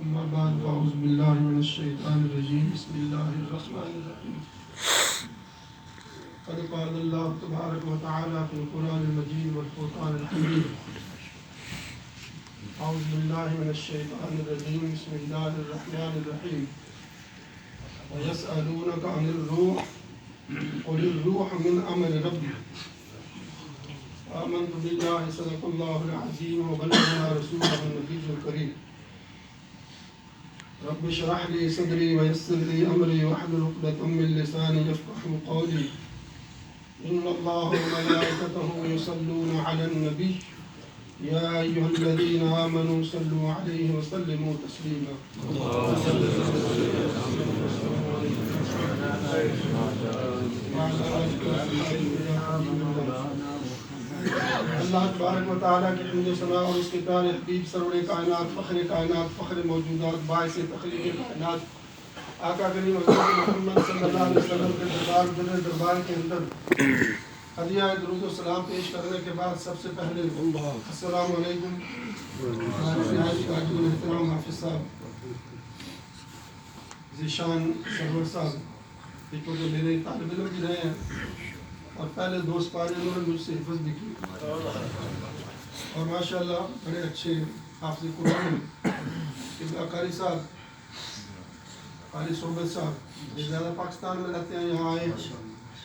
أما بعد فأعوذ بالله من الشيطان الرجيم بسم الله الرحمن الرحيم قد قال الله تبارك وتعالى في القرآن المجيد والفرقان الحميد أعوذ بالله من الشيطان الرجيم بسم الله الرحمن الرحيم ويسألونك عن الروح قل الروح من أمر ربي آمنت بالله صدق الله العظيم وبلغنا رسوله النبي الكريم رب اشرح لي صدري ويسر لي أمري واحلل عقدة من لساني يفقهوا قولي إن الله وملائكته يصلون على النبي يا أيها الذين آمنوا صلوا عليه وسلموا تسليما اللہ تبارک و تعالیٰ کی حمد و ثنا اور اس کے پیارے حبیب سرور کائنات فخر موجودات باعث تخلیق کائنات آقا کریم حضرت محمد صلی اللہ علیہ وسلم کے دربار کے اندر ہدیہ درود و سلام پیش کرنے کے بعد سب سے پہلے السلام علیکم احترام حافظ صاحب ذیشان سرور صاحب کیونکہ میرے طالب علم بھی رہے ہیں اور پہلے دوست پارے انہوں نے مجھ سے حفظ بھی کی اور ماشاءاللہ بڑے اچھے حافظ قرآن قاری صاحب قاری صحبت صاحب یہ زیادہ پاکستان میں رہتے ہیں یہاں آئے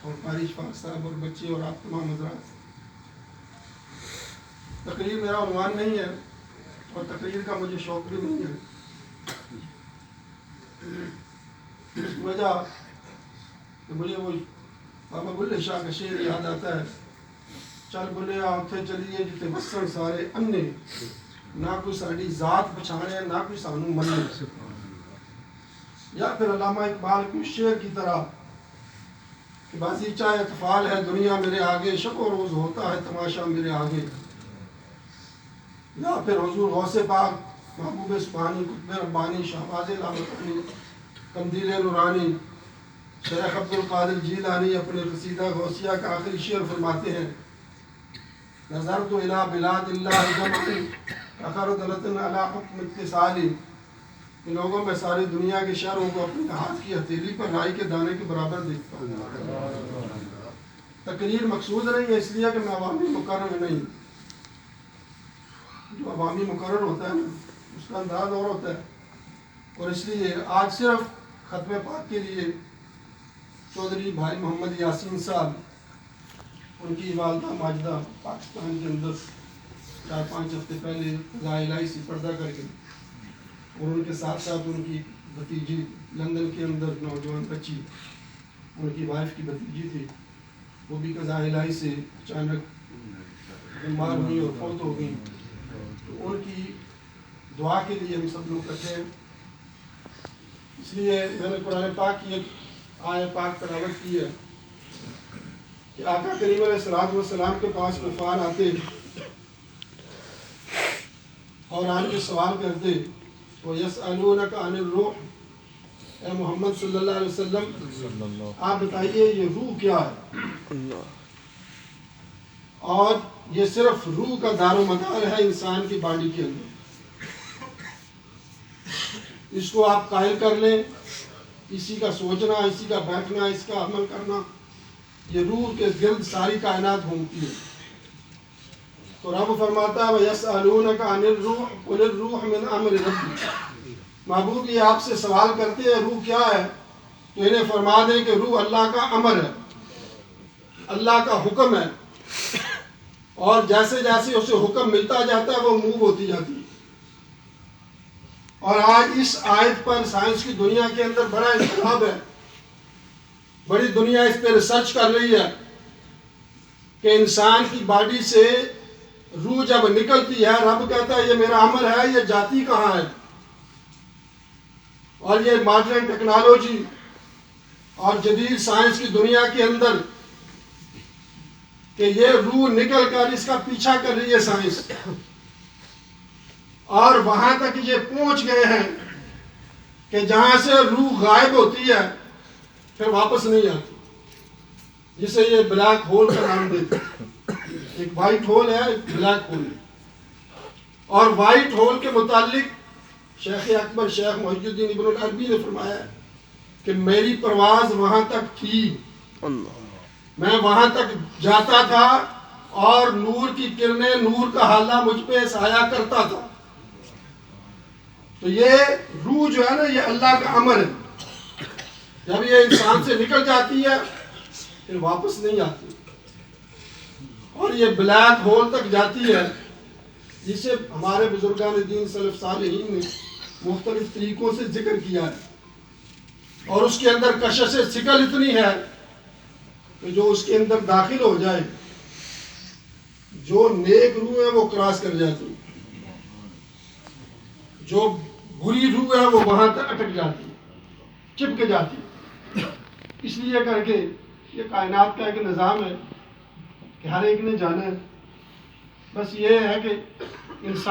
اور قاری شفاق صاحب اور بچے اور آپ تمام حضرات تقریر میرا عنوان نہیں ہے اور تقریر کا مجھے شوق بھی نہیں ہے اس کی وجہ کہ مجھے وہ بابا بلے شاہ کا شعر یاد آتا ہے چل بلے آتھے چلیے جتے بسن سارے انے نہ کوئی ساڑی ذات پچھانے نہ کوئی سانو مننے یا پھر علامہ اقبال کی شعر کی طرح کہ بازیچہ اطفال ہے دنیا میرے آگے شب و روز ہوتا ہے تماشا میرے آگے یا پھر حضور غوث پاک محبوب سبحانی قطب ربانی شہباز لامکانی قندیل نورانی شیخ عبد القادر جیلانی اپنے قصیدہ غوثیہ کا آخری شعر فرماتے ہیں نظرت الى بلاد اللہ جمعی اخردلت علی حکم اتصالی کہ لوگوں میں ساری دنیا کے شہروں کو اپنے ہاتھ کی ہتھیلی پر رائی کے دانے کے برابر دیکھتا ہوں تقریر مقصود نہیں ہے اس لیے کہ میں عوامی مقرر نہیں جو عوامی مقرر ہوتا ہے اس کا انداز اور ہوتا ہے اور اس لیے آج صرف ختم پاک کے لیے چودھری بھائی محمد یاسین صاحب ان کی والدہ ماجدہ پاکستان کے اندر 4-5 ہفتے پہلے قضاء الہی سے پردہ کر کے اور ان کے ساتھ ساتھ ان کی بھتیجی لندن کے اندر نوجوان بچی ان کی وائف کی بھتیجی تھی وہ بھی قضاء الہی سے اچانک بیمار ہوئی اور فوت ہو گئی تو ان کی دعا کے لیے ہم سب لوگ اکٹھے ہیں اس لیے میں نے قرآن پاک کی ایک آیہ پاک تلاوت کی ہے کہ آقا کریم علیہ السلام کے پاس کفار آتے اور آن کے سوال کرتے وَيَسْأَلُونَكَ عَنِ الرُّوحِ اے محمد صلی اللہ علیہ وسلم آپ بتائیے یہ روح کیا ہے اور یہ صرف روح کا دار و مدار ہے انسان کی باڈی کے اندر اس کو آپ قائل کر لیں اسی کا سوچنا اسی کا بیٹھنا اس کا عمل کرنا یہ روح کے گرد ساری کائنات گھومتی ہے تو رب فرماتا ہے وَيَسْأَلُونَكَ عَنِ الرُّوحِ قُلِ الرُّوحُ مِنْ أَمْرِ رَبِّي محبوب یہ آپ سے سوال کرتے ہیں روح کیا ہے تو انہیں فرما دیں کہ روح اللہ کا امر ہے اللہ کا حکم ہے اور جیسے جیسے اسے حکم ملتا جاتا ہے وہ موو ہوتی جاتی ہے اور آج اس آیت پر سائنس کی دنیا کے اندر بڑا انقلاب ہے بڑی دنیا اس پہ ریسرچ کر رہی ہے کہ انسان کی باڈی سے روح جب نکلتی ہے رب کہتا ہے یہ میرا عمل ہے یہ جاتی کہاں ہے اور یہ ماڈرن ٹیکنالوجی اور جدید سائنس کی دنیا کے اندر کہ یہ روح نکل کر اس کا پیچھا کر رہی ہے سائنس اور وہاں تک یہ پہنچ گئے ہیں کہ جہاں سے روح غائب ہوتی ہے پھر واپس نہیں آتی جسے یہ بلیک ہول کا نام دیتے ہیں ایک وائٹ ہول ہے ایک بلیک ہول ہے اور وائٹ ہول کے متعلق شیخ اکبر شیخ محی الدین ابن العربی نے فرمایا کہ میری پرواز وہاں تک تھی، میں وہاں تک جاتا تھا اور نور کی کرنیں، نور کا حالہ مجھ پہ سایہ کرتا تھا۔ تو یہ روح جو ہے نا، یہ اللہ کا امر ہے، جب یہ انسان سے نکل جاتی ہے پھر واپس نہیں آتی، اور یہ بلیک ہول تک جاتی ہے، جسے ہمارے بزرگان دین سلف صالحین نے مختلف طریقوں سے ذکر کیا ہے، اور اس کے اندر کشش ثقل اتنی ہے کہ جو اس کے اندر داخل ہو جائے، جو نیک روح ہے وہ کراس کر جاتی، جو بری روح ہے وہ وہاں تک اٹک جاتی، چپک جاتی۔ اس لیے کر کے یہ کائنات کا ایک نظام ہے کہ ہر ایک نے جانا ہے، بس یہ ہے کہ انسان